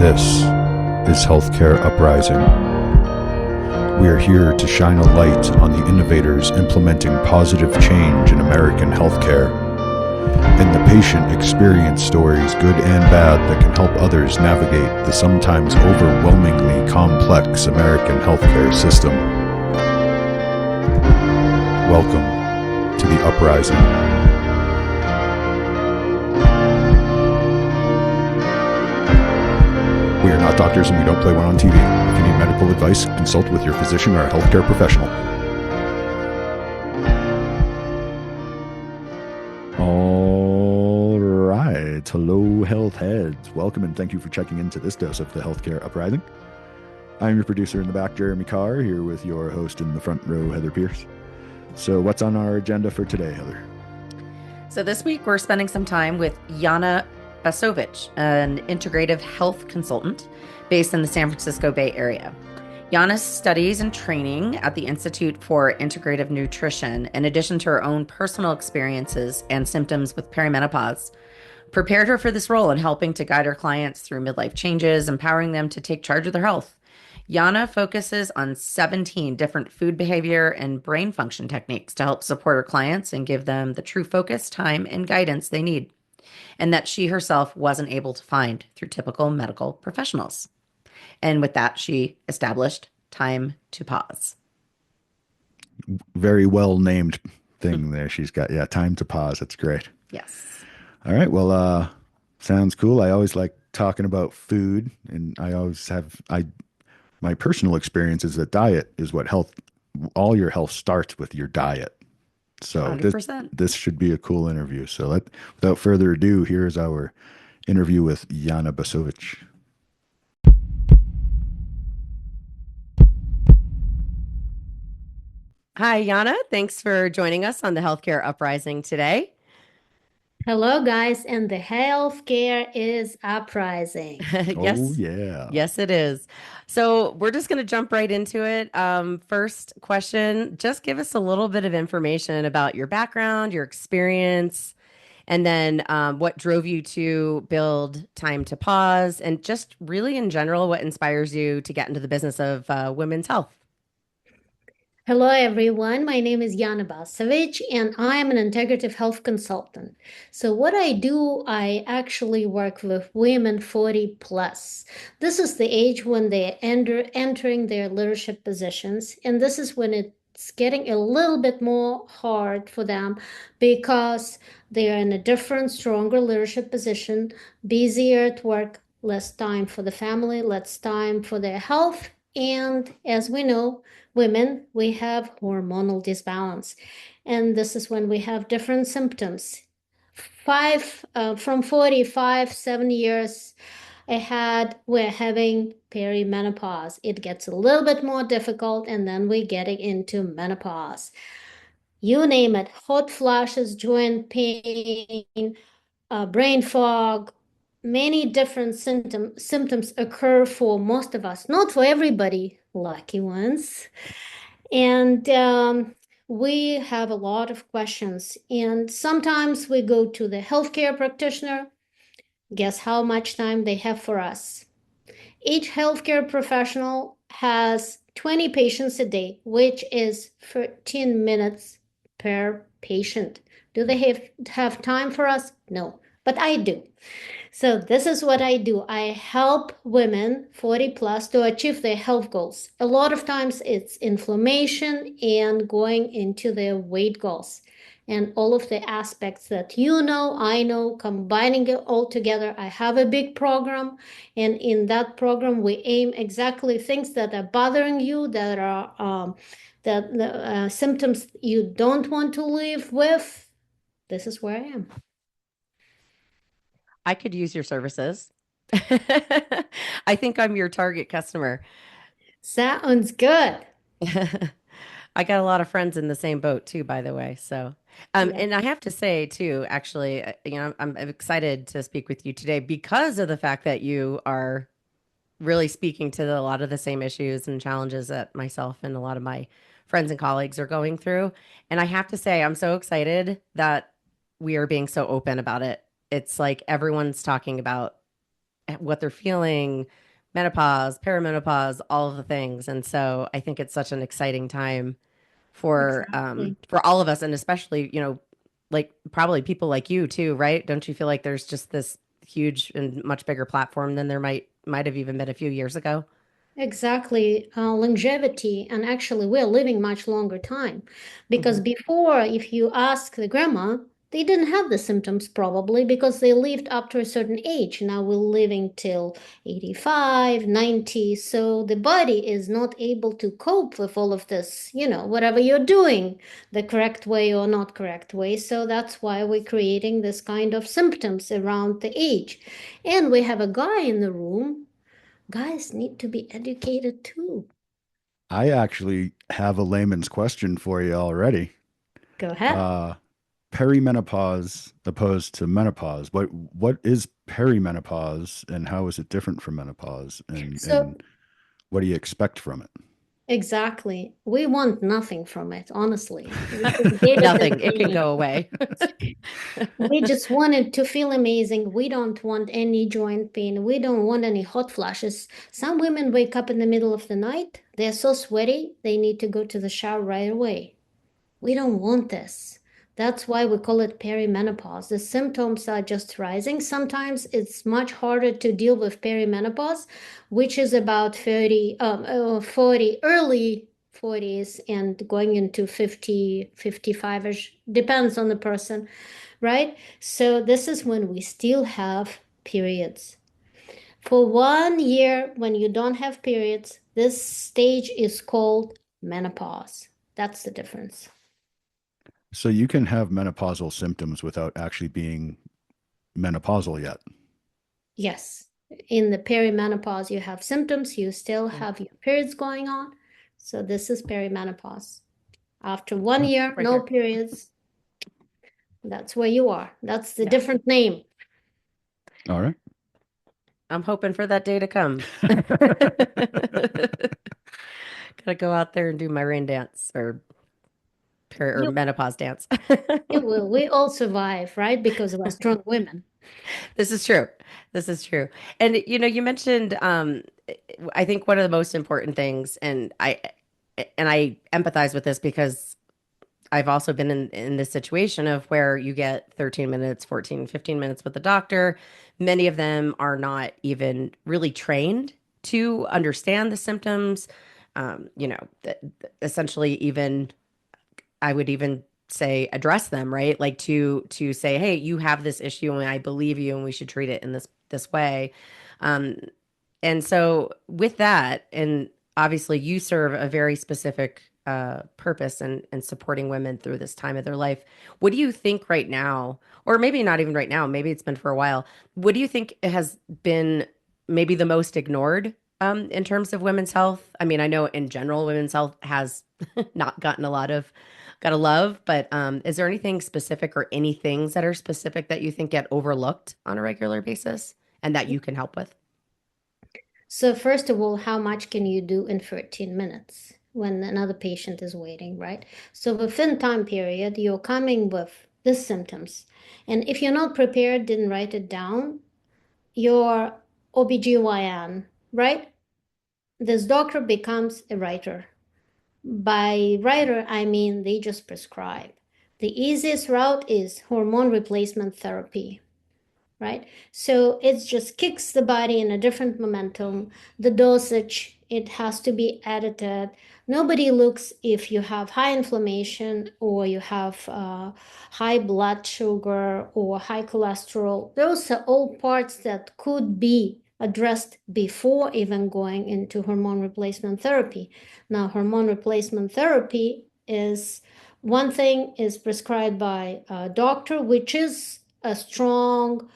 This is Healthcare Uprising. We are here to shine a light on the innovators implementing positive change in American healthcare and the patient experience stories, good and bad, that can help others navigate the sometimes overwhelmingly complex American healthcare system. Welcome to the Uprising. We are not doctors and we don't play one on TV. If you need medical advice, consult with your physician or a healthcare professional. All right. Hello, health heads. Welcome and thank you for checking into this dose of the Healthcare Uprising. I'm your producer in the back, Jeremy Carr, here with your host in the front row, Heather Pierce. So what's on our agenda for today, Heather? So this week we're spending some time with Yana Bassovich, an integrative health consultant based in the San Francisco Bay Area. Yana's studies and training at the Institute for Integrative Nutrition, in addition to her own personal experiences and symptoms with perimenopause, prepared her for this role in helping to guide her clients through midlife changes, empowering them to take charge of their health. Yana focuses on 17 different food behavior and brain function techniques to help support her clients and give them the true focus, time, and guidance they need, and that she herself wasn't able to find through typical medical professionals. And with that, she established Time to Pause. Very well named thing there. She's got, Time to Pause. That's great. Yes. All right. Well, sounds cool. I always like talking about food, and I always have, my personal experience is that diet is what all your health starts with your diet. So 100%. this should be a cool interview. So without further ado, here's our interview with Yana Bassovich. Hi, Yana. Thanks for joining us on the Healthcare Uprising today. Hello, guys, and the healthcare is uprising. Yes. Oh, yeah. Yes, it is. So we're just going to jump right into it. First question, just give us a little bit of information about your background, your experience, and then what drove you to build Time to Pause, and just really in general, what inspires you to get into the business of women's health. Hello, everyone. My name is Yana Bassovich, and I am an integrative health consultant. So what I do, I actually work with women 40 plus. This is the age when they're entering their leadership positions, and this is when it's getting a little bit more hard for them because they are in a different, stronger leadership position, busier at work, less time for the family, less time for their health, and as we know, women, we have hormonal disbalance, and this is when we have different symptoms. From 45, 7 years ahead, we're having perimenopause. It gets a little bit more difficult, and then we're getting into menopause. You name it, hot flashes, joint pain, brain fog, many different symptoms occur for most of us, not for everybody, lucky ones. And we have a lot of questions. And sometimes we go to the healthcare practitioner. Guess how much time they have for us? Each healthcare professional has 20 patients a day, which is 13 minutes per patient. Do they have time for us? No, but I do. So this is what I do. I help women 40 plus to achieve their health goals. A lot of times it's inflammation and going into their weight goals. And all of the aspects that I know, combining it all together. I have a big program, and in that program, we aim exactly things that are bothering you, that are symptoms you don't want to live with. This is where I am. I could use your services. I think I'm your target customer. Sounds good. I got a lot of friends in the same boat too, by the way. So, Yeah. and I have to say too, actually, I'm excited to speak with you today because of the fact that you are really speaking to a lot of the same issues and challenges that myself and a lot of my friends and colleagues are going through. And I have to say, I'm so excited that we are being so open about it. It's like everyone's talking about what they're feeling, menopause, perimenopause, all of the things. And so I think it's such an exciting time Exactly. for all of us, and especially, like probably people like you too, right? Don't you feel like there's just this huge and much bigger platform than there might have even been a few years ago? Exactly, longevity, and actually, we're living much longer time because Hmm. before, if you ask the grandma, they didn't have the symptoms probably because they lived up to a certain age. Now we're living till 85, 90, so the body is not able to cope with all of this, whatever you're doing, the correct way or not correct way. So that's why we're creating this kind of symptoms around the age. And we have a guy in the room. Guys need to be educated too. I actually have a layman's question for you already. Go ahead. Uh, Perimenopause opposed to menopause. What is perimenopause and how is it different from menopause? And So, what do you expect from it? exactly. We want nothing from it, honestly. We just gave it this Nothing. It can name. go away. We just wanted to feel amazing. We don't want any joint pain. We don't want any hot flashes. Some women wake up in the middle of the night. They're so sweaty, they need to go to the shower right away. We don't want this. That's why we call it perimenopause. The symptoms are just rising. Sometimes it's much harder to deal with perimenopause, which is about 40, early 40s and going into 50, 55ish, depends on the person, right? So this is when we still have periods. For 1 year, when you don't have periods, this stage is called menopause. That's the difference. So you can have menopausal symptoms without actually being menopausal yet. Yes. In the perimenopause, you have symptoms, you still Yeah. have your periods going on. So this is perimenopause. After 1 year, Right no here. periods, that's where you are. That's the Yeah. different name. All right. I'm hoping for that day to come. Gotta go out there and do my rain dance or You menopause dance. you will. We all survive, right? Because we're strong women. This is true. This is true. And you mentioned I think one of the most important things, and I empathize with this because I've also been in this situation of where you get 13 minutes, 14, 15 minutes with the doctor. Many of them are not even really trained to understand the symptoms. Essentially, even I would even say address them, right? Like to say, hey, you have this issue, and I believe you, and we should treat it in this way. Um, and so, with that, and obviously, you serve a very specific purpose and supporting women through this time of their life. What do you think right now, or maybe not even right now, maybe it's been for a while? What do you think has been maybe the most ignored in terms of women's health? I mean, I know in general, women's health has not gotten a lot of gotta love, but is there anything specific or any things that are specific that you think get overlooked on a regular basis and that you can help with? So first of all, how much can you do in 13 minutes when another patient is waiting, right? So within time period, you're coming with the symptoms. And if you're not prepared, didn't write it down, your OBGYN, right? This doctor becomes a writer. By writer, I mean they just prescribe. The easiest route is hormone replacement therapy, right? So it just kicks the body in a different momentum. The dosage, it has to be edited. Nobody looks if you have high inflammation or you have high blood sugar or high cholesterol. Those are all parts that could be addressed before even going into hormone replacement therapy. Now, hormone replacement therapy is one thing is prescribed by a doctor, which is a strong,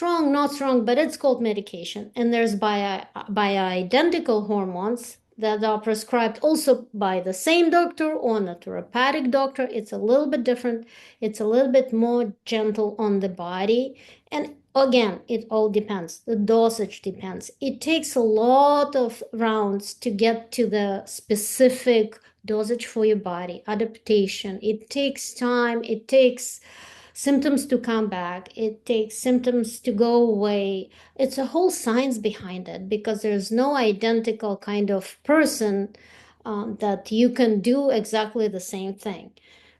not strong, but it's called medication. And there's bioidentical hormones that are prescribed also by the same doctor or a naturopathic doctor. It's a little bit different. It's a little bit more gentle on the body. And again, it all depends. The dosage depends. It takes a lot of rounds to get to the specific dosage for your body, adaptation. It takes time. It takes symptoms to come back. It takes symptoms to go away. It's a whole science behind it because there's no identical kind of person that you can do exactly the same thing,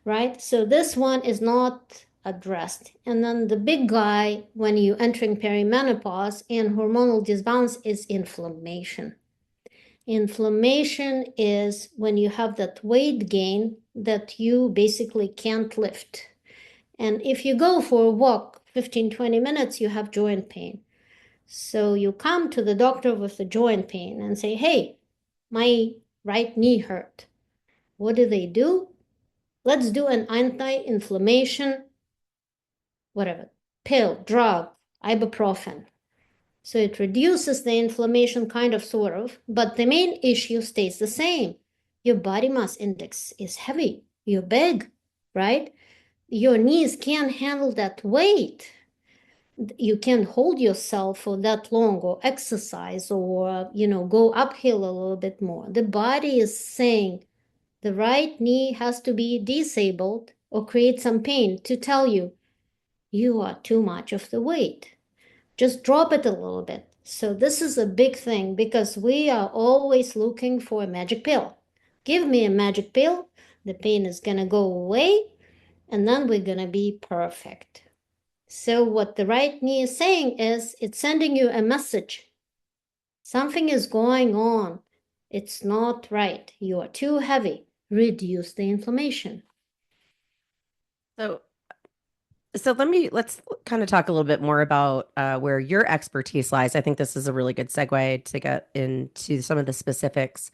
right? So this one is not addressed. And then the big guy when you entering perimenopause and hormonal disbalance is inflammation. Inflammation is when you have that weight gain that you basically can't lift. And if you go for a walk 15-20 minutes, you have joint pain. So you come to the doctor with the joint pain and say, hey, my right knee hurt. What do? Let's do an anti-inflammation, whatever, pill, drug, ibuprofen. So it reduces the inflammation, kind of, sort of, but the main issue stays the same. Your body mass index is heavy. You're big, right? Your knees can't handle that weight. You can't hold yourself for that long or exercise or, go uphill a little bit more. The body is saying the right knee has to be disabled or create some pain to tell you you are too much of the weight. Just drop it a little bit. So this is a big thing because we are always looking for a magic pill. Give me a magic pill, the pain is going to go away, and then we're going to be perfect. So what the right knee is saying is it's sending you a message. Something is going on. It's not right. You are too heavy. Reduce the inflammation. So So let's kind of talk a little bit more about where your expertise lies. I think this is a really good segue to get into some of the specifics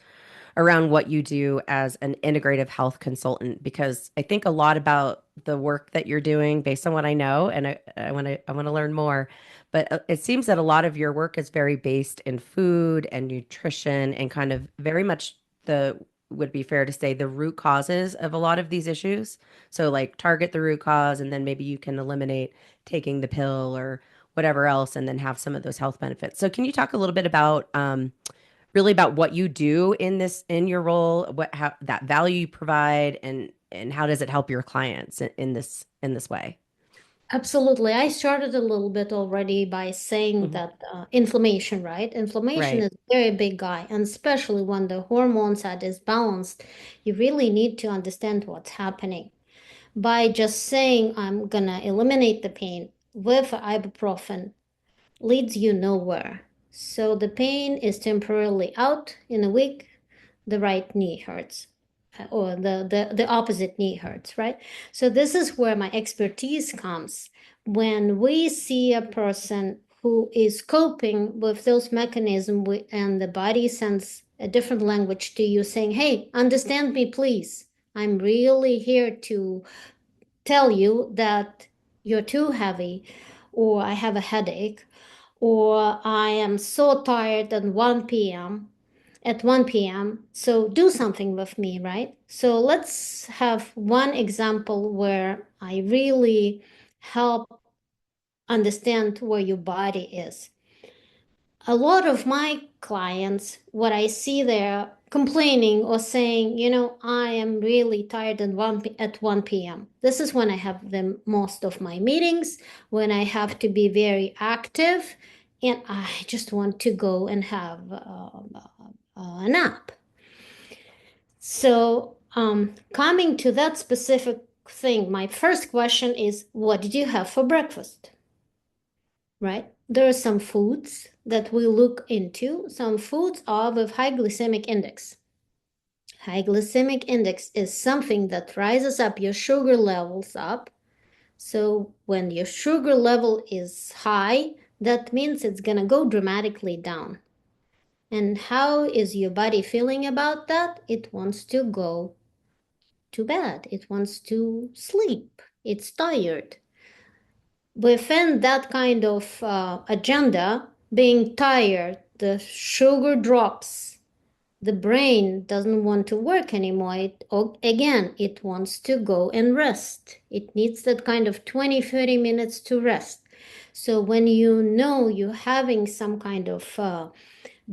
around what you do as an integrative health consultant, because I think a lot about the work that you're doing based on what I know, and I want to learn more. But it seems that a lot of your work is very based in food and nutrition and kind of very much the would be fair to say the root causes of a lot of these issues. So like target the root cause and then maybe you can eliminate taking the pill or whatever else and then have some of those health benefits. So can you talk a little bit about really about what you do in your role, what how that value you provide and how does it help your clients in this way? Absolutely. I started a little bit already by saying Mhm. that inflammation, right? Inflammation Right. is a very big guy, and especially when the hormones are disbalanced, you really need to understand what's happening. By just saying, I'm gonna eliminate the pain with ibuprofen leads you nowhere. So the pain is temporarily out in a week, the right knee hurts, or the opposite knee hurts, right? So this is where my expertise comes. When we see a person who is coping with those mechanisms and the body sends a different language to you saying, hey, understand me, please. I'm really here to tell you that you're too heavy, or I have a headache, or I am so tired at 1 p.m. So do something with me, right? So let's have one example where I really help understand where your body is. A lot of my clients, what I see there complaining or saying, I am really tired at 1 p.m. This is when I have the most of my meetings, when I have to be very active, and I just want to go and have a nap. So, coming to that specific thing, my first question is, what did you have for breakfast? Right? There are some foods that we look into. Some foods are with high glycemic index. High glycemic index is something that rises up your sugar levels up. So when your sugar level is high, that means it's gonna go dramatically down. And how is your body feeling about that? It wants to go to bed. It wants to sleep. It's tired. Within that kind of agenda, being tired, the sugar drops, the brain doesn't want to work anymore. Again, it wants to go and rest. It needs that kind of 20-30 minutes to rest. So when you know you're having some kind of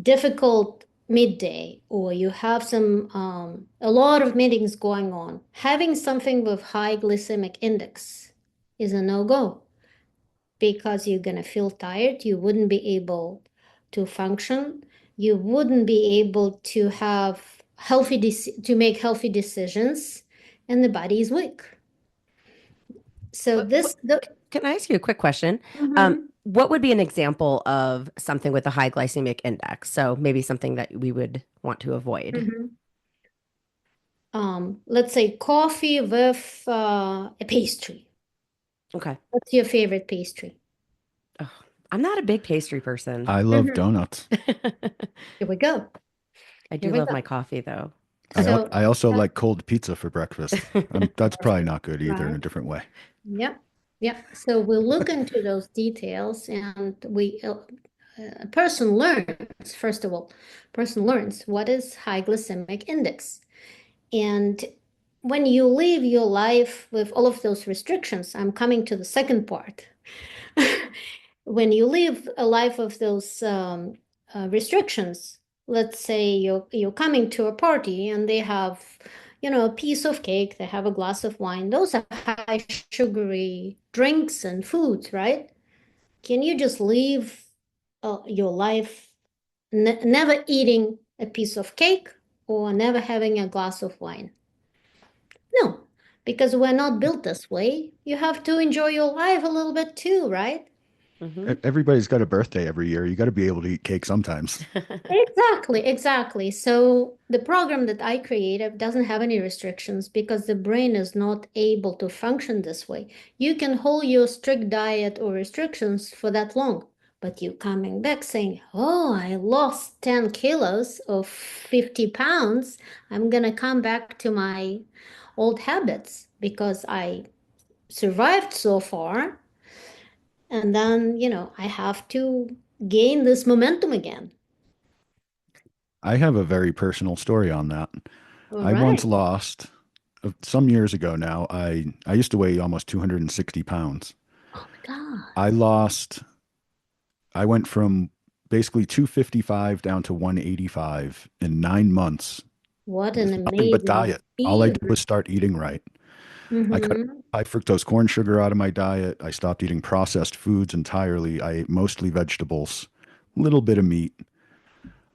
difficult midday, or you have a lot of meetings going on, having something with high glycemic index is a no-go because you're going to feel tired. You wouldn't be able to function. You wouldn't be able to have to make healthy decisions, and the body is weak. So What, can I ask you a quick question? Mhm. What would be an example of something with a high glycemic index? So maybe something that we would want to avoid. Mhm. Let's say coffee with a pastry. Okay. What's your favorite pastry? Oh, I'm not a big pastry person. I love Mhm. donuts. Here we go. I Here do we love go. my coffee though. So, I also uh, like cold pizza for breakfast. That's probably not good either in right. a different way. Yep. Yep. So we'll look into those details and a person learns, first of all, person learns what is high glycemic index. And when you live your life with all of those restrictions, I'm coming to the second part. When you live a life of those restrictions, let's say you're coming to a party and they have, a piece of cake, they have a glass of wine. Those are high sugary drinks and foods, right? Can you just live your life never eating a piece of cake or never having a glass of wine? No, because we're not built this way. You have to enjoy your life a little bit too, right? Hmm. Everybody's got a birthday every year. You got to be able to eat cake sometimes. Exactly, exactly. So the program that I created doesn't have any restrictions because the brain is not able to function this way. You can hold your strict diet or restrictions for that long, but you coming back saying, "Oh, I lost 10 kilos of 50 pounds. I'm gonna come back to my old habits because I survived so far, and then, I have to gain this momentum again." I have a very personal story on that. All I once right. lost, some years ago now, I used to weigh almost 260 pounds. Oh my God. I lost, I went from basically 255 down to 185 in 9 months What an with nothing but amazing diet. All I did achievement. was start eating right. I cut Mm-hmm. high fructose corn sugar out of my diet. I stopped eating processed foods entirely. I ate mostly vegetables, a little bit of meat,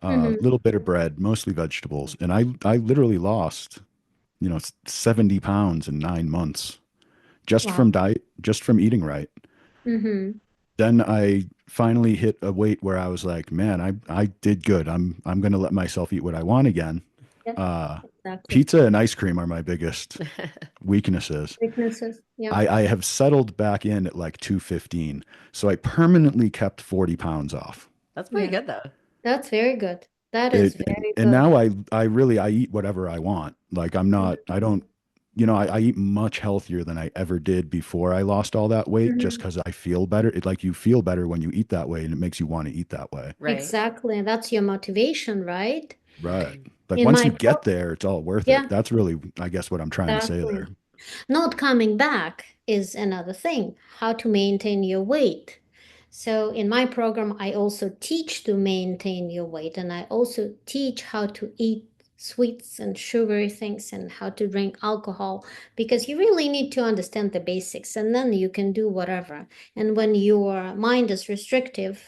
a Mm-hmm. little bit of bread, mostly vegetables. And I literally lost, 70 pounds in 9 months just Wow. from diet, just from eating right. Mm-hmm. Then I finally hit a weight where I was like, man, I did good. I'm gonna let myself eat what I want again. Yep, Uh, exactly. Pizza and ice cream are my biggest weaknesses. Weaknesses. Yep. I have settled back in at like 215. So I permanently kept 40 pounds off. That's pretty Yeah. good though. That's very good. That is It very and good. now I really I eat whatever I want. Like I'm not I don't I eat much healthier than I ever did before I lost all that weight just Mm-hmm. because I feel better. It like you feel better when you eat that way and it makes you want to eat that way. Right. Exactly. That's your motivation, right? Right. Like In once my you get pro there, it's all worth it. Yeah, That's really, I guess, what I'm trying to say there. exactly. Not coming back is another thing, how to maintain your weight. So in my program, I also teach to maintain your weight, and I also teach how to eat sweets and sugary things and how to drink alcohol because you really need to understand the basics and then you can do whatever. And when your mind is restrictive,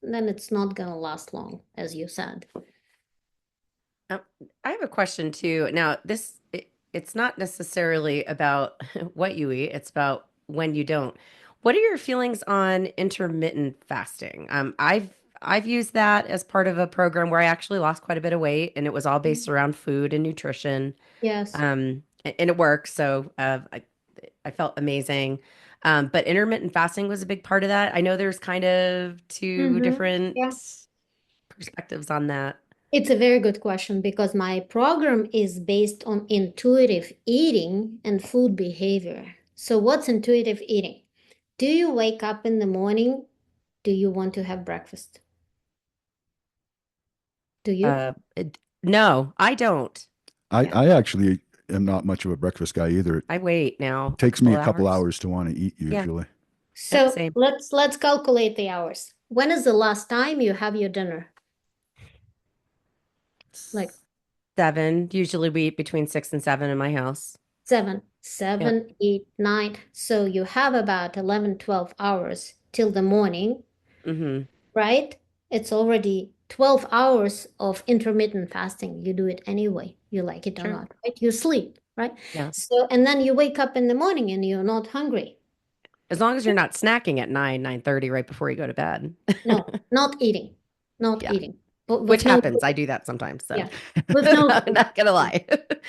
then it's not going to last long, as you said. Um, I have a question too. Now, it's not necessarily about what you eat, it's about when you don't. What are your feelings on intermittent fasting? I've used that as part of a program where I actually lost quite a bit of weight, and it was all based around food and nutrition. Yes. And it worked, so I felt amazing. But intermittent fasting was a big part of that. I know there's kind of two Mm-hmm. different Yeah. perspectives on that. It's a very good question because my program is based on intuitive eating and food behavior. So, what's intuitive eating? Do you wake up in the morning? Do you want to have breakfast? Do you? No, I don't. Yeah. I actually am not much of a breakfast guy either. It I wait now a takes me couple a couple hours. hours to want to eat Yeah. usually. Yep, So same. let's calculate the hours. When is the last time you have your dinner? Like 7. Usually we eat between 6 and 7 in my house. 7. Yep. 7, 8, 9. So you have about 11, 12 hours till the morning, Mm-hmm. right? It's already 12 hours of intermittent fasting. You do it anyway, you like it or Sure. not, right? You sleep, right? Yeah. So, and then you wake up in the morning and you're not hungry. As long as you're not snacking at 9, 9:30 right before you go to bed. No, not eating, not Yeah. eating, but Which with no happens. food. I do that sometimes. So Yeah, with no I'm food. not gonna Yeah, lie.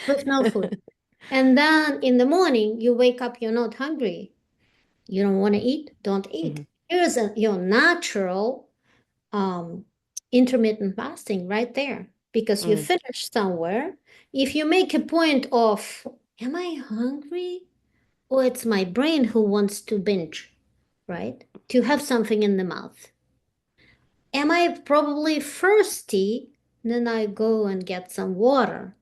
with no food. And then in the morning, you wake up, you're not hungry. You don't want to eat, don't eat. Mhm. Here's your natural um, intermittent fasting right there because you Mm, finish somewhere. If you make a point of, am I hungry? Or it's my brain who wants to binge, right? To have something in the mouth. Am I probably thirsty? Then I go and get some water,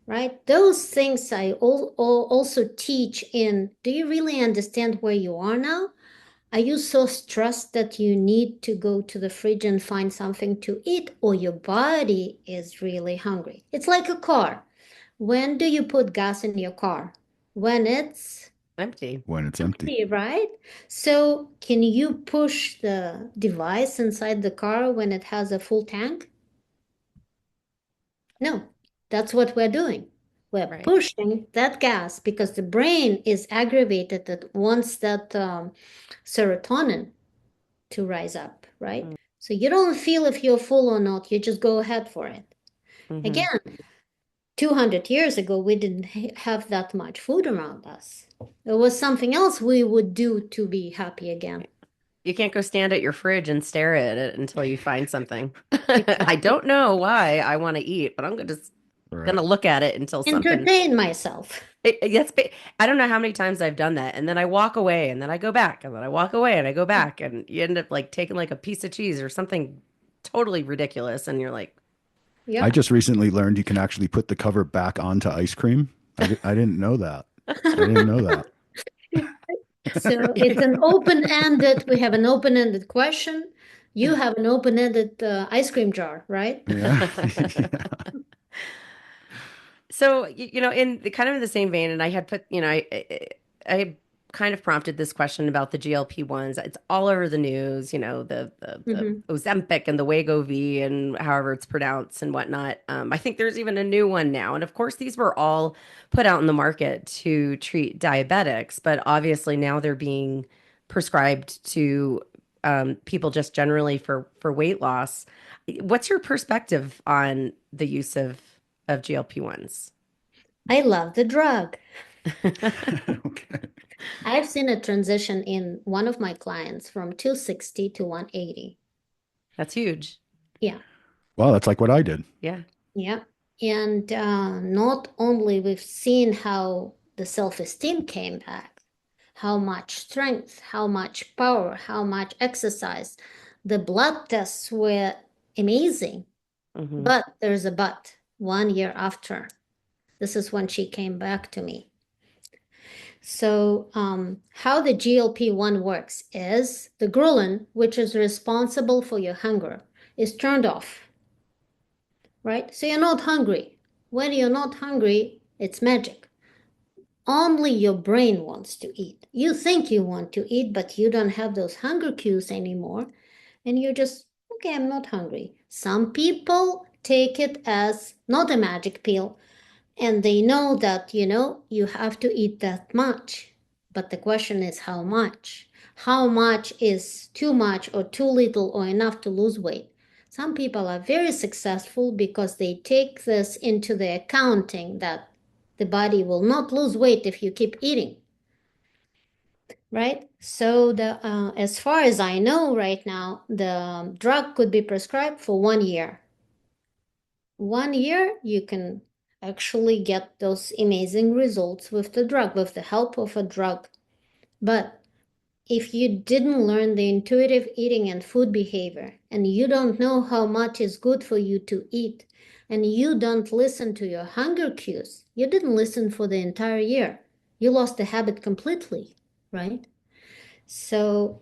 right? Those things I also teach in, do you really understand where you are now? Are you so stressed that you need to go to the fridge and find something to eat, or your body is really hungry? It's like a car. When do you put gas in your car? When it's empty. When it's empty. empty, right? So, can you push the device inside the car when it has a full tank? No, that's what we're doing. We're Right. pushing that gas because the brain is aggravated that wants that serotonin to rise up, right? So you don't feel if you're full or not, you just go ahead for it. Mm-hmm. Again, 200 years ago, we didn't have that much food around us. There was something else we would do to be happy again. You can't go stand at your fridge and stare at it until you find something. I Exactly. don't know why I want to eat, but I'm just Right. gonna look at it until something. Entertain myself. I don't know how many times I've done that, and then I walk away, and then I go back, and then I walk away, and I go back, and you end up like taking like a piece of cheese or something totally ridiculous, and you're like, I Yep. just recently learned you can actually put the cover back onto ice cream. I didn't know that. I didn't know that. So it's an open-ended, we have an open-ended question. You have an open-ended ice cream jar, right? Yeah. So, in the kind of the same vein, and I had put, I kind of prompted this question about the GLP-1s. It's all over the news, the Hmm. Ozempic and the Wegovy and however it's pronounced and whatnot. I think there's even a new one now. And of course, these were all put out in the market to treat diabetics, but obviously now they're being prescribed to people just generally for weight loss. What's your perspective on the use of GLP-1s? I love the drug. Okay. I've seen a transition in one of my clients from 260 to 180. That's huge. Yeah, Well, that's like what I did. Yeah. yeah. And not only we've seen how the self-esteem came back, how much strength, how much power, how much exercise. The blood tests were amazing, Hmm. but there's a but. 1 year after, this is when she came back to me. So, how the GLP-1 works is the ghrelin, which is responsible for your hunger, is turned off, right? So you're not hungry. When you're not hungry, it's magic. Only your brain wants to eat. You think you want to eat, but you don't have those hunger cues anymore. And you're just, okay, I'm not hungry. Some people take it as not a magic pill, and they know that, you have to eat that much. But the question is how much? How much is too much or too little or enough to lose weight? Some people are very successful because they take this into the accounting that the body will not lose weight if you keep eating, right? So as far as I know right now, the drug could be prescribed for 1 year. 1 year, you can actually get those amazing results with the drug, with the help of a drug. But if you didn't learn the intuitive eating and food behavior, and you don't know how much is good for you to eat, and you don't listen to your hunger cues, you didn't listen for the entire year. You lost the habit completely, right? So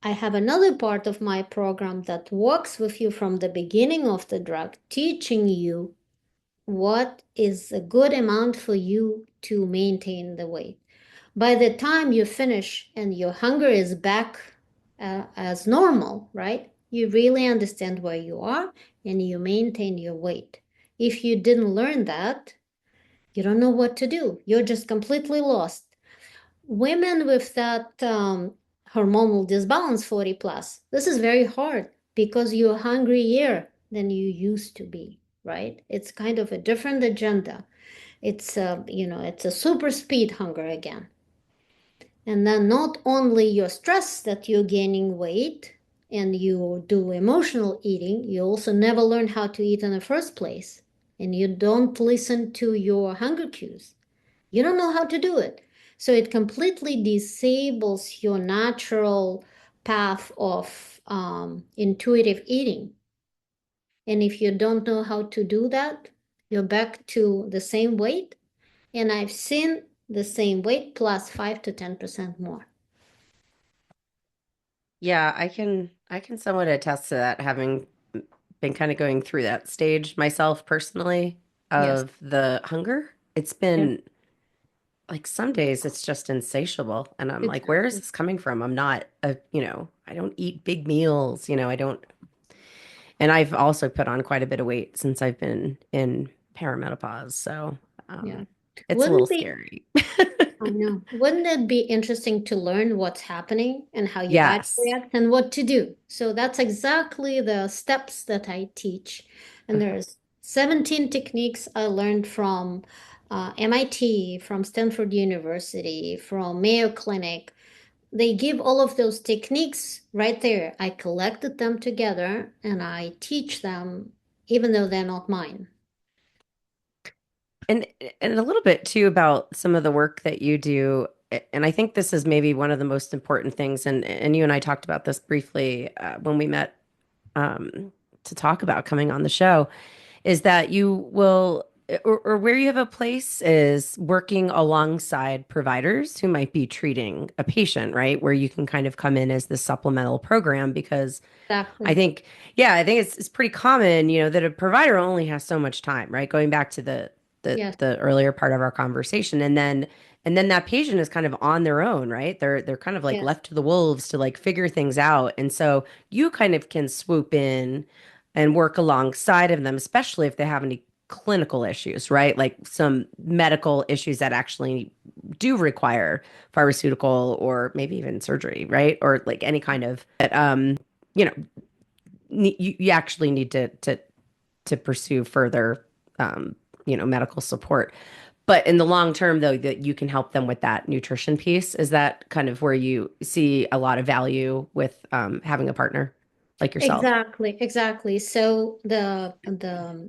I have another part of my program that works with you from the beginning of the drug, teaching you what is a good amount for you to maintain the weight. By the time you finish and your hunger is back as normal, right? You really understand where you are and you maintain your weight. If you didn't learn that, you don't know what to do. You're just completely lost. Women with that hormonal disbalance 40 plus, this is very hard because you're hungrier than you used to be, right? It's kind of a different agenda. It's a super speed hunger again. And then not only your stress that you're gaining weight and you do emotional eating, you also never learn how to eat in the first place. And you don't listen to your hunger cues. You don't know how to do it. So it completely disables your natural path of intuitive eating. And if you don't know how to do that, you're back to the same weight. And I've seen the same weight plus 5 to 10% more. Yeah, I can somewhat attest to that, having been kind of going through that stage myself personally Yes. of the hunger. It's Yeah. been like some days it's just insatiable, and I'm like, where is Exactly. this coming from? I'm not I don't eat big meals, I don't. And I've also put on quite a bit of weight since I've been in perimenopause, so Yeah. it's a little Wouldn't be scary. I know. Wouldn't it be interesting to learn what's happening and how your body Yes. reacts and what to do? So that's exactly the steps that I teach. And there's 17 techniques I learned from MIT, from Stanford University, from Mayo Clinic. They give all of those techniques right there. I collected them together and I teach them, even though they're not mine. And and a little bit too about some of the work that you do. And I think this is maybe one of the most important things. And you and I talked about this briefly when we met to talk about coming on the show, is that you will, or where you have a place is working alongside providers who might be treating a patient, right? Where you can kind of come in as the supplemental program because I Exactly. think, yeah, I think it's pretty common, that a provider only has so much time, right? Going back to the Yes. the earlier part of our conversation, and then that patient is kind of on their own, right? They're kind of like Yes. left to the wolves to like figure things out, and so you kind of can swoop in and work alongside of them, especially if they have any clinical issues, right? Like some medical issues that actually do require pharmaceutical or maybe even surgery, right? Or like any kind of you know you actually need to pursue further medical support. But in the long term though, that you can help them with that nutrition piece. Is that kind of where you see a lot of value with having a partner like yourself? Exactly, exactly. So the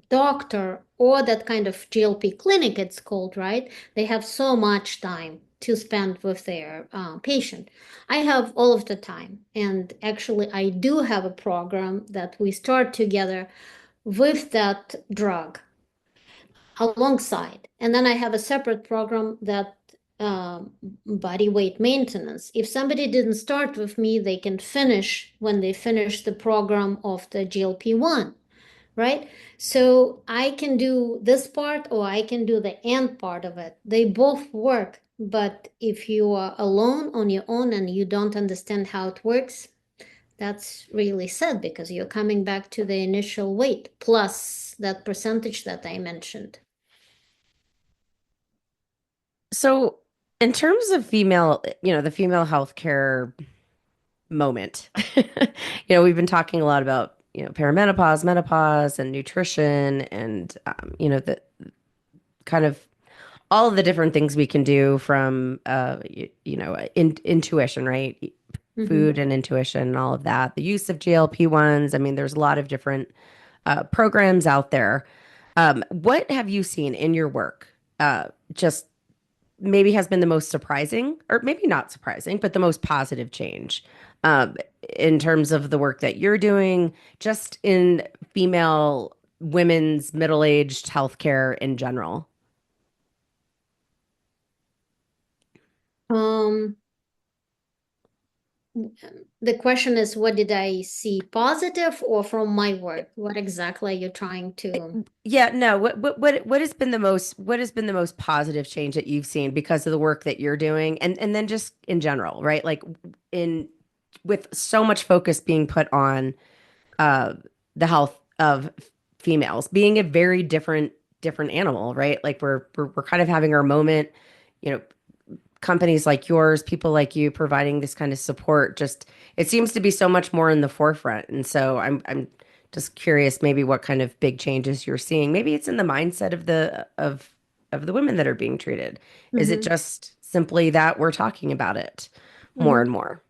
doctor or that kind of GLP clinic, it's called, right? They have so much time to spend with their patient. I have all of the time, and actually, I do have a program that we start together with that drug alongside. And then I have a separate program that body weight maintenance. If somebody didn't start with me, they can finish when they finish the program of the GLP-1, right? So I can do this part or I can do the end part of it. They both work. But if you are alone on your own and you don't understand how it works, that's really sad because you're coming back to the initial weight plus that percentage that I mentioned. So in terms of the female healthcare moment, we've been talking a lot about, perimenopause, menopause, and nutrition, and the kind of all of the different things we can do from intuition, right? Mm-hmm. Food and intuition and all of that. The use of GLP-1s. I mean, there's a lot of different programs out there. What have you seen in your work? Just maybe has been the most surprising, or maybe not surprising, but the most positive change um, in terms of the work that you're doing, just in female, women's, middle-aged healthcare in general. Um, The question is, what did I see positive or from my work? What exactly are you trying to? Yeah, no. What has been the most positive change that you've seen because of the work that you're doing, and then just in general, right? Like in with so much focus being put on uh the health of females, being a very different animal, right? Like we're kind of having our moment, you know, companies like yours, people like you providing this kind of support, just it seems to be so much more in the forefront. And so I'm just curious maybe what kind of big changes you're seeing. Maybe it's in the mindset of the women that are being treated. Is it Mhm, just simply that we're talking about it more mhm. and more?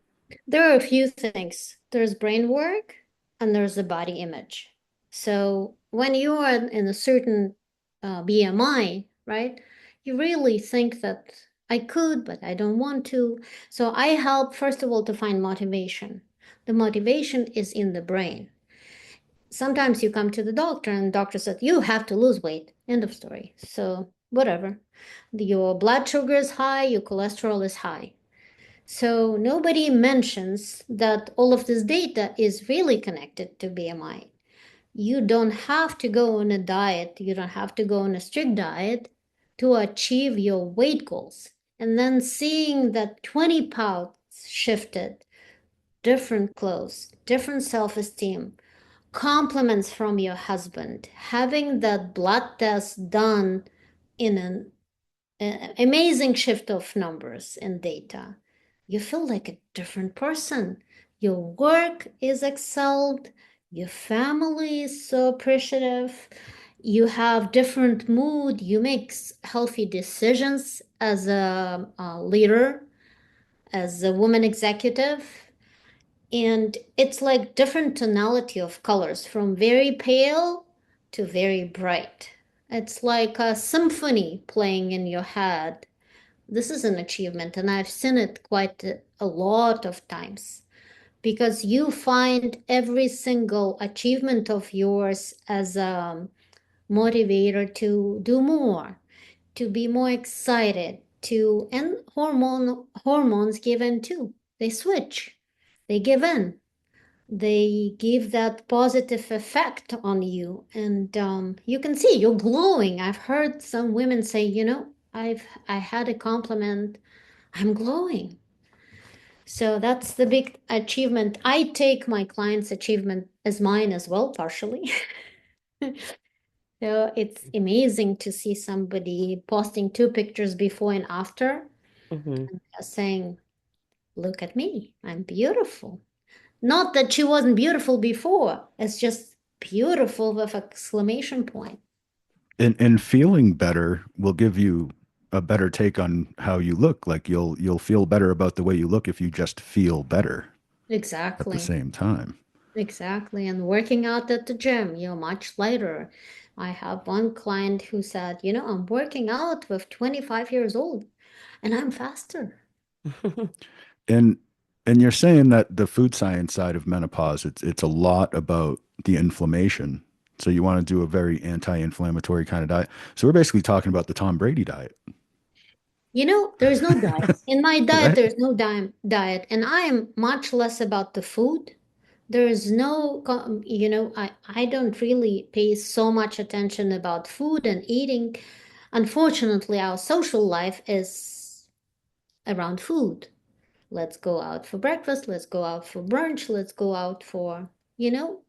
There are a few things. There's brain work and there's the body image. So when you are in a certain BMI, right, you really think that I could, but I don't want to. So I help, first of all, to find motivation. The motivation is in the brain. Sometimes you come to the doctor and the doctor said, you have to lose weight. End of story. So whatever. Your blood sugar is high, your cholesterol is high. So nobody mentions that all of this data is really connected to BMI. You don't have to go on a diet, you don't have to go on a strict diet to achieve your weight goals. And then seeing that 20 pounds shifted, different clothes, different self esteem, compliments from your husband, having that blood test done in an amazing shift of numbers and data. You feel like a different person. Your work is excelled. Your family is so appreciative. You have different mood. You make healthy decisions as a leader, as a woman executive. And it's like different tonality of colors from very pale to very bright. It's like a symphony playing in your head. This is an achievement, and I've seen it quite a lot of times because you find every single achievement of yours as a motivator to do more, to be more excited, to and hormones give in too. They switch, they give in, they give that positive effect on you, and you can see you're glowing. I've heard some women say, I had a compliment, I'm glowing. So that's the big achievement. I take my clients' achievement as mine as well, partially. So it's amazing to see somebody posting two pictures before and after, Hmm. saying, look at me, I'm beautiful. Not that she wasn't beautiful before, it's just beautiful with exclamation point. And feeling better will give you a better take on how you look. Like you'll feel better about the way you look if you just feel better at the Exactly. same time. Exactly. And working out at the gym, you're much lighter. I have one client who said, I'm working out with 25 years old and I'm faster. And and you're saying that the food science side of menopause, it's a lot about the inflammation. So you want to do a very anti-inflammatory kind of diet. So we're basically talking about the Tom Brady diet, There's no diet. In my diet, right? there's no diet. And I am much less about the food. There is no, I don't really pay so much attention about food and eating. Unfortunately, our social life is around food. Let's go out for breakfast, let's go out for brunch, let's go out for,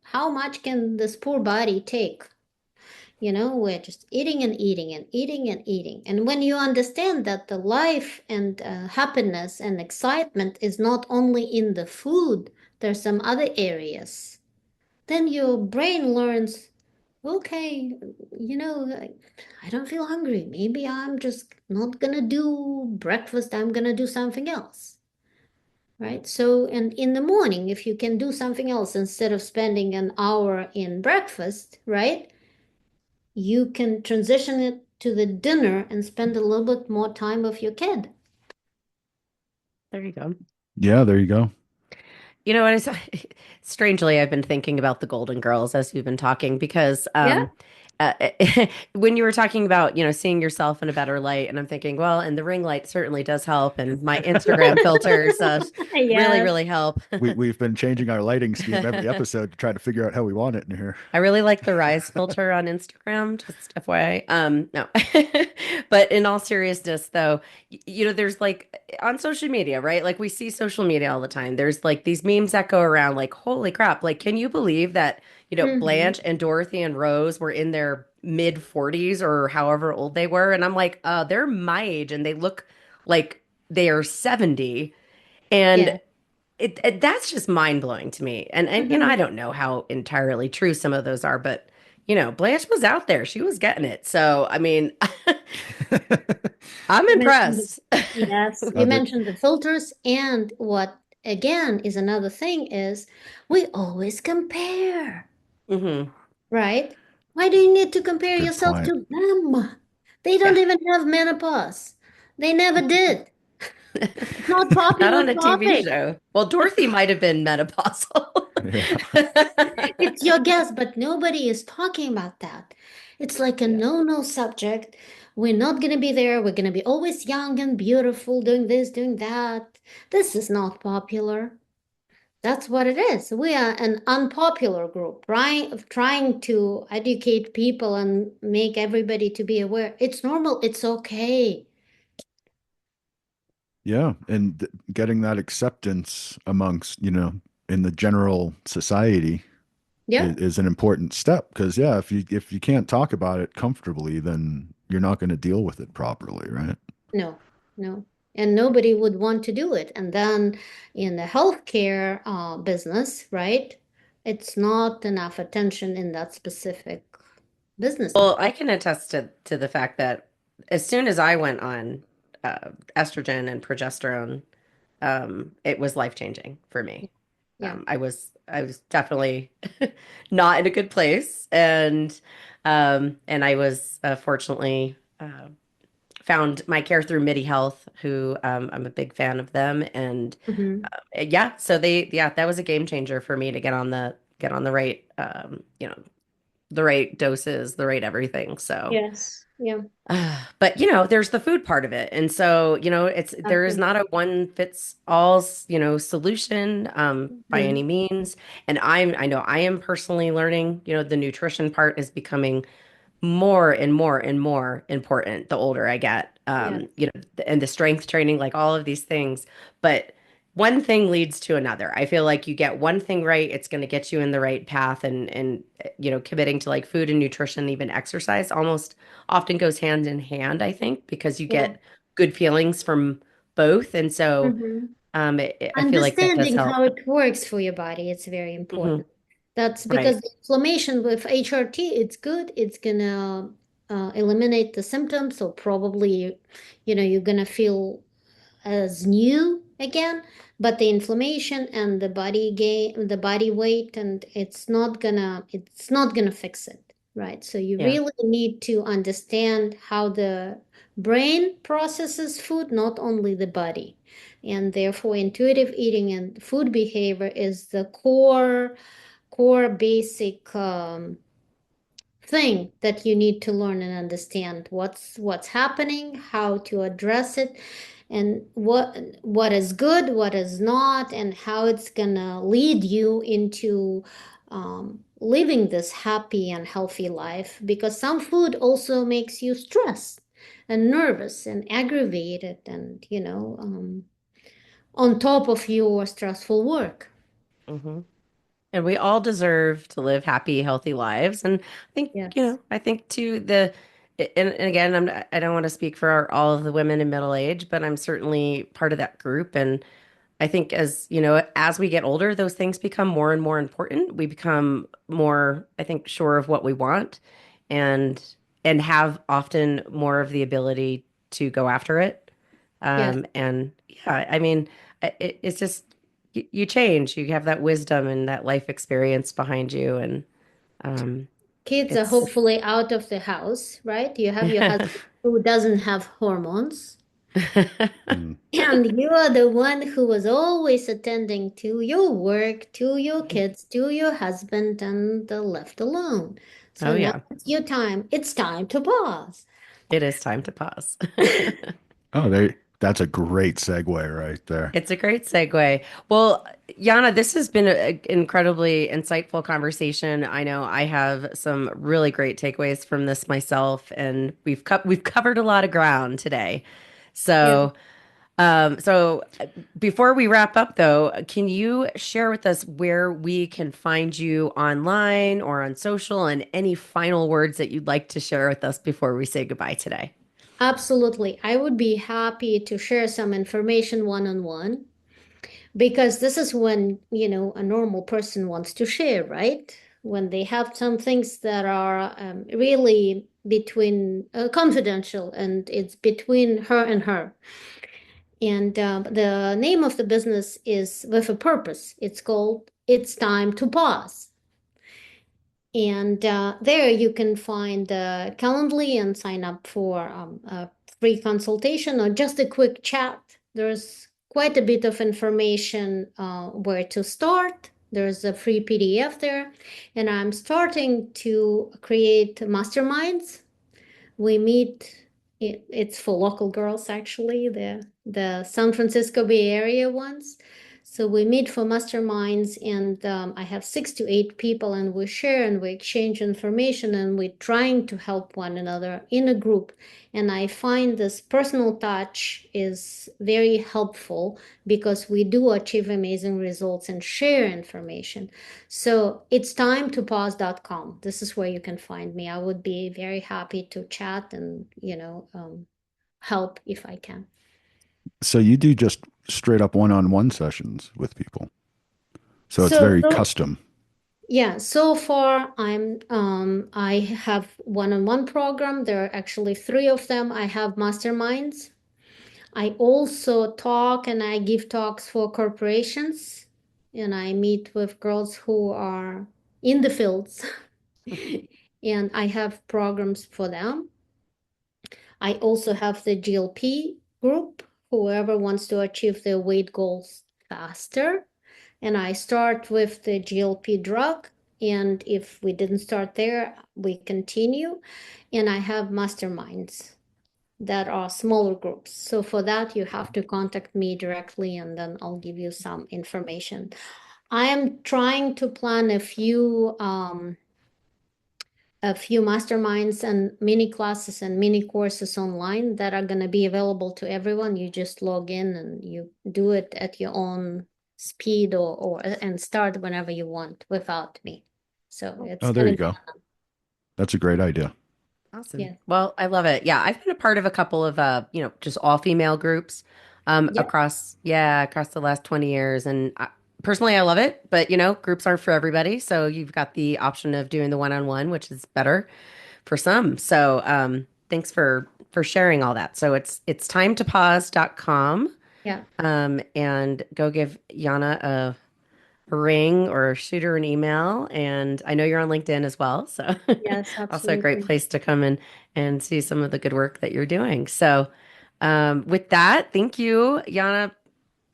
how much can this poor body take? We're just eating and eating and eating and eating. And when you understand that the life and happiness and excitement is not only in the food, there's some other areas, then your brain learns, okay, I don't feel hungry. Maybe I'm just not gonna do breakfast, I'm gonna do something else. Right? So, and in the morning, if you can do something else instead of spending an hour in breakfast, right? You can transition it to the dinner and spend a little bit more time with your kid. There you go. Yeah, there you go. You know what? Strangely, I've been thinking about the Golden Girls as we've been talking because Yeah. uh, when you were talking about, seeing yourself in a better light, and I'm thinking, well, and the ring light certainly does help, and my Instagram filters really, Yes. really help. We've been changing our lighting scheme every episode to try to figure out how we want it in here. I really like the rise filter on Instagram, just FYI. No. But in all seriousness, though, there's like on social media, right? Like we see social media all the time. There's like these memes that go around like, holy crap, like, can you believe that, Hmm. Blanche and Dorothy and Rose were in their mid 40s or however old they were? And I'm like, they're my age and they look like they are 70. And Yeah. that's just mind blowing to me. And I Hmm. don't know how entirely true some of those are, but Blanche was out there. She was getting it. So, I mean, I'm You mentioned impressed. yes, you The, mentioned the filters, and what again is another thing is we always compare, Hmm. right? Why do you need to compare good yourself point. to them? They don't Yeah. even have menopause. They never did. Not Not popular on a TV topic. show. Well, Dorothy might have been menopausal. Yeah. It's your guess, but nobody is talking about that. It's like a Yeah. no-no subject. We're not going to be there. We're going to be always young and beautiful, doing this, doing that. This is not popular. That's what it is. We are an unpopular group, right? Of trying to educate people and make everybody to be aware. It's normal. It's okay. Yeah, and getting that acceptance amongst, in the general society Yeah. is an important step because yeah, if you can't talk about it comfortably, then you're not going to deal with it properly, right? No, no. And nobody would want to do it. And then in the healthcare business, right? It's not enough attention in that specific business Well, model. I can attest to the fact that as soon as I went on estrogen and progesterone, it was life changing for me. Yeah. I was definitely not in a good place, and I was fortunately found my care through MIDI Health, who I'm a big fan of them, and Hmm. yeah, so that was a game changer for me to get on the right the right doses, the right everything. So. Yes. Yeah. But there's the food part of it. And so, there is not Absolutely. a one fits all, solution by any Hmm. means. And I know I am personally learning, the nutrition part is becoming more and more and more important the older I get. Yeah. And the strength training, like all of these things. But one thing leads to another. I feel like you get one thing right, it's going to get you in the right path, and committing to like food and nutrition, even exercise, almost often goes hand in hand, I think, because you Yeah. get good feelings from both. And so Hmm. I feel like that does Understanding help. how it works for your body, it's very Hmm. important. That's because Right. the inflammation with HRT, it's good. It's gonna eliminate the symptoms, so probably, you're gonna feel as new again, but the inflammation and the body weight, and it's not gonna fix it, right? So you Yeah. really need to understand how the brain processes food, not only the body. And therefore intuitive eating and food behavior is the core basic thing that you need to learn and understand what's happening, how to address it, and what is good, what is not, and how it's gonna lead you into living this happy and healthy life. Because some food also makes you stressed and nervous and aggravated, and on top of your stressful work. Hmm. And we all deserve to live happy, healthy lives. And I think, Yes. I think too, and again, I don't want to speak for all of the women in middle age, but I'm certainly part of that group. And I think as we get older, those things become more and more important. We become more, I think, sure of what we want and and have often more of the ability to go after it. Yes. And yeah, I mean, it's just you change. You have that wisdom and that life experience behind you, and um, Kids are it's hopefully out of the house, right? You have your husband who doesn't have hormones, Mm. and you are the one who was always attending to your work, to your kids, to your husband, and left alone. Oh, So now yeah. it's your time. It's time to pause. It is time to pause. Oh, that's a great segue right there. It's a great segue. Well, Yana, this has been an incredibly insightful conversation. I know I have some really great takeaways from this myself, and we've covered a lot of ground today. Yeah. So, before we wrap up, though, can you share with us where we can find you online or on social, and any final words that you'd like to share with us before we say goodbye today? Absolutely. I would be happy to share some information one-on-one because this is when, a normal person wants to share, right? When they have some things that are really between confidential and it's between her and her. And the name of the business is with a purpose. It's called It's Time to Pause. And there you can find Calendly and sign up for a free consultation or just a quick chat. There's quite a bit of information where to start. There's a free PDF there. And I'm starting to create masterminds. We meet, it's for local girls actually, the San Francisco Bay Area ones. So we meet for masterminds, and I have 6 to 8 people, and we share and we exchange information, and we're trying to help one another in a group. And I find this personal touch is very helpful because we do achieve amazing results and share information. So it's time to pause.com. This is where you can find me. I would be very happy to chat and, help if I can. So you do just straight up one-on-one sessions with people. So it's So, very so custom. yeah, so far I have one-on-one program. There are actually 3 of them. I have masterminds. I also talk and I give talks for corporations, and I meet with girls who are in the fields and I have programs for them. I also have the GLP group, whoever wants to achieve their weight goals faster. And I start with the GLP drug. And if we didn't start there, we continue. And I have masterminds that are smaller groups. So for that, you have to contact me directly, and then I'll give you some information. I am trying to plan a few masterminds and mini classes and mini courses online that are going to be available to everyone. You just log in and you do it at your own speed or and start whenever you want without me. So it's Oh, there going you to be go. That's a great idea. Awesome. yeah. Well, I love it. Yeah, I've been a part of a couple of just all female groups Yeah. across the last 20 years, and personally I love it, but groups aren't for everybody, so you've got the option of doing the one-on-one, which is better for some. So, thanks for sharing all that. So it's timetopause.com, Yeah. and go give Yana a ring or shoot her an email. And I know you're on LinkedIn as well. So Yes, also a great absolutely. place to come in and see some of the good work that you're doing. So with that, thank you, Yana.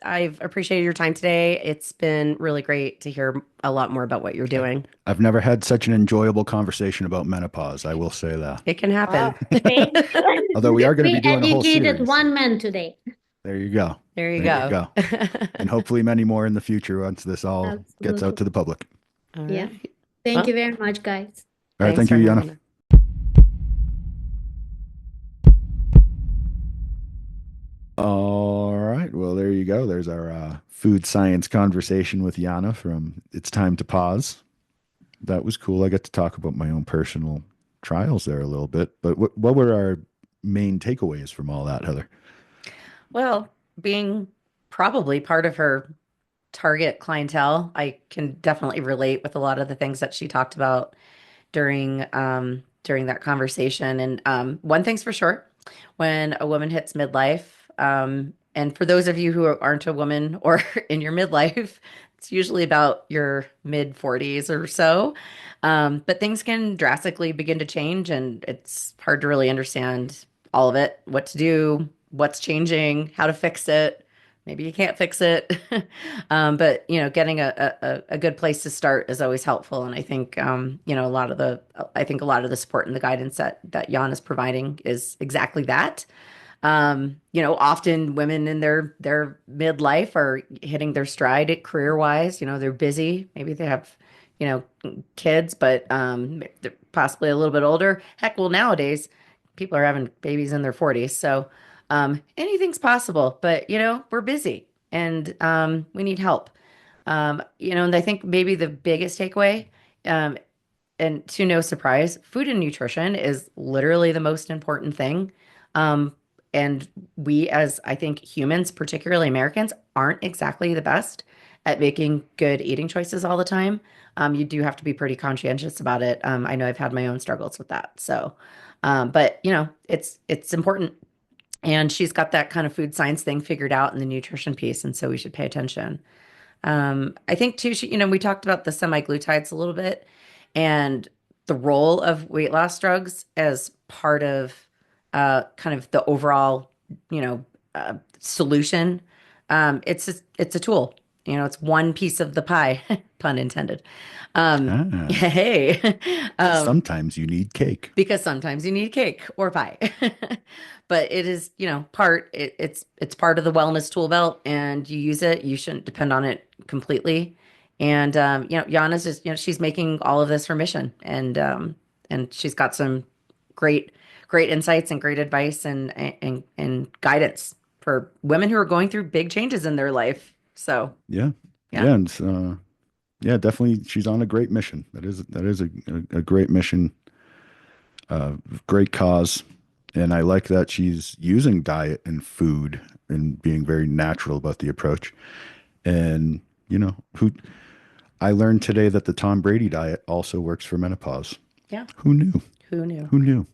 I've appreciated your time today. It's been really great to hear a lot more about what you're I've, doing. I've never had such an enjoyable conversation about menopause. I will say that. It can happen. Wow. Thanks. Although we are going to We be doing a whole educated series. So one man today. there you go. There you There you go. go. And hopefully many more in the future once this all gets out Absolutely. to the public. All Yeah. right. Thank you Well, very much, guys. All right. thanks Thank you, for Yana. hanging on. All right. Well, there you go. There's our food science conversation with Yana from It's Time to Pause. That was cool. I got to talk about my own personal trials there a little bit. But what were our main takeaways from all that, Heather? Well, being probably part of her target clientele, I can definitely relate with a lot of the things that she talked about during that conversation. And one thing's for sure, when a woman hits midlife, and for those of you who aren't a woman or in your midlife, it's usually about your mid 40s or so. But things can drastically begin to change, and it's hard to really understand all of it, what to do, what's changing, how to fix it. maybe you can't fix it. But getting a good place to start is always helpful. And I think, a lot of the support and the guidance that Jan is providing is exactly that. Often women in their midlife are hitting their stride career wise. They're busy. Maybe they have, you know, kids, but they're possibly a little bit older. Heck, well, nowadays people are having babies in their 40s. So anything's possible, but we're busy and we need help. And I think maybe the biggest takeaway, um, and to no surprise, food and nutrition is literally the most important thing. Um, and we, as I think humans, particularly Americans, aren't exactly the best at making good eating choices all the time. You do have to be pretty conscientious about it. I know I've had my own struggles with that. So, but it's important. And she's got that kind of food science thing figured out in the nutrition piece, and so we should pay attention. I think too, we talked about the semi-glutides a little bit and the role of weight loss drugs as part of kind of the overall, solution. It's a tool. It's one piece of the pie, pun intended. Ah, Hey, sometimes you need cake. because sometimes you need cake or pie. But it is, it's part of the wellness tool belt and you use it. You shouldn't depend on it completely. And Yana's just, she's making all of this her mission and she's got some great great insights and great advice and guidance for women who are going through big changes in their life. So, Yeah. yeah. Yeah. And yeah, definitely. She's on a great mission. That is a great mission, great cause. And I like that she's using diet and food and being very natural about the approach. And, who I learned today that the Tom Brady diet also works for menopause. Yeah. Who knew? Who knew? Who knew?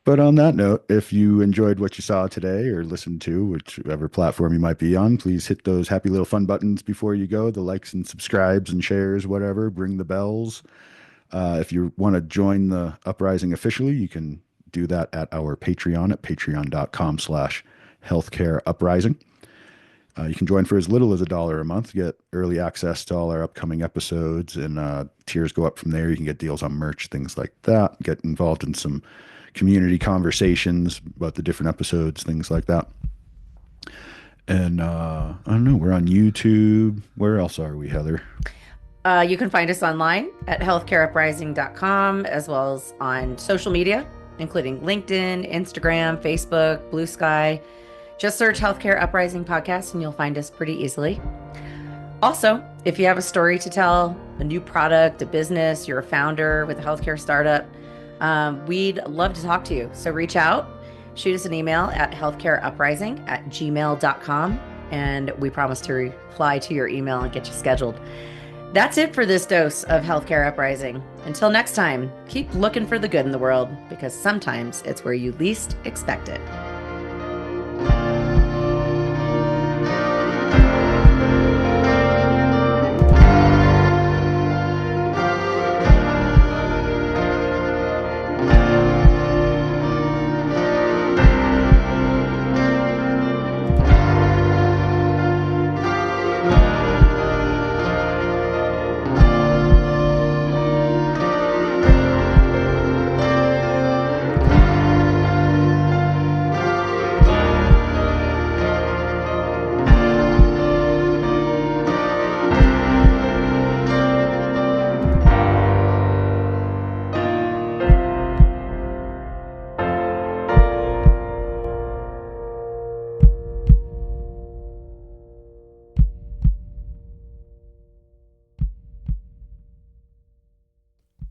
But on that note, if you enjoyed what you saw today or listened to, whichever platform you might be on, please hit those happy little fun buttons before you go, the likes and subscribes and shares, whatever, bring the bells. If you want to join the Uprising officially, you can do that at our Patreon at patreon.com/healthcareuprising. You can join for as little as $1 a month, get early access to all our upcoming episodes, and tiers go up from there. You can get deals on merch, things like that, get involved in some community conversations about the different episodes, things like that. And I don't know, we're on YouTube. Where else are we, Heather? You can find us online at healthcareuprising.com as well as on social media, including LinkedIn, Instagram, Facebook, Blue Sky. Just search Healthcare Uprising Podcast and you'll find us pretty easily. Also, if you have a story to tell, a new product, a business, you're a founder with a healthcare startup, we'd love to talk to you. So reach out, shoot us an email at healthcareuprising@gmail.com, and we promise to reply to your email and get you scheduled. That's it for this dose of Healthcare Uprising. Until next time, keep looking for the good in the world because sometimes it's where you least expect it.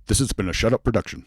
This has been a Shut Up production.